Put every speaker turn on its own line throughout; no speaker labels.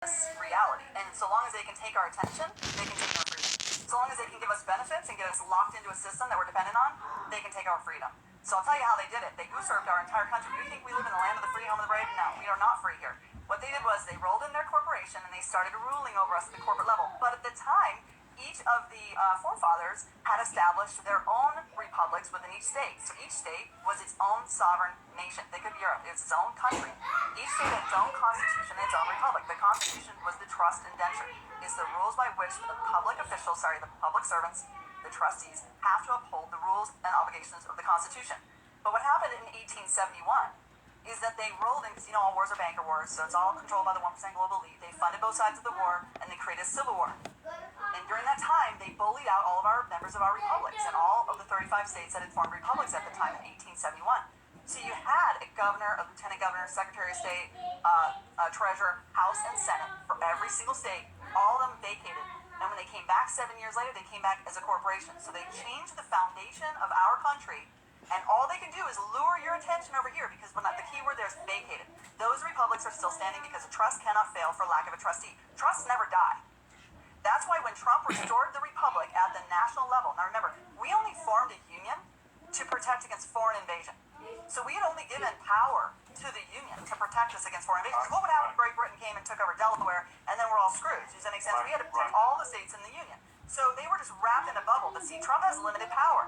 reality. And so long as they can take our attention, they can take our freedom. So long as they can give us benefits and get us locked into a system that we're dependent on, they can take our freedom. So I'll tell you how they did it. They usurped our entire country. Do you think we live in the land of the free, home of the brave? No, we are not free here. What they did was they rolled in their corporation and they started ruling over us at the corporate level. But at the time, each of the forefathers had established their own republics within each state. So each state was its own sovereign nation. Think of Europe. It was its own country. Each state had its own constitution and its own republic. The constitution was the trust indenture. It's the rules by which the public officials, the public servants, the trustees, have to uphold the rules and obligations of the Constitution. But what happened in 1871 is that they rolled in, because all wars are banker wars, so it's all controlled by the 1% global elite. They funded both sides of the war, and they created a civil war. And during that time, they bullied out all of our members of our republics, and all of the 35 states that had formed republics at the time in 1871. So you had a governor, a lieutenant governor, secretary of state, a treasurer, House, and Senate for every single state. All of them vacated. And when they came back 7 years later, they came back as a corporation. So they changed the foundation of our country, and all they can do is lure your attention over here, because the key word there is vacated. Those republics are still standing because a trust cannot fail for lack of a trustee. Trusts never die. That's why when Trump restored the republic at the national level, now remember, we only formed a union to protect against foreign invasion. So we had only given power to the union to protect us against foreign invasion. What would happen if Great Britain came and took over Delaware, and then we're all screwed? Does that make sense? We had to protect all the states in the union. So they were just wrapped in a bubble. But see, Trump has limited power.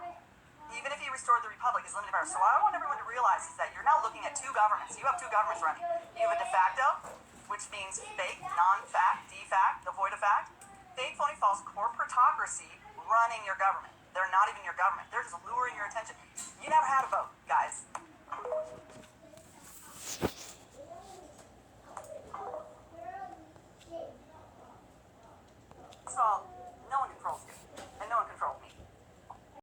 Even if he restored the republic, he's limited power. So what I want everyone to realize is that you're now looking at two governments. You have two governments running. You have a de facto, which means fake, non-fact, de facto, the void of fact. Fake, phony, false corporatocracy running your government. They're not even your government. They're just luring your attention. You never had a vote, guys.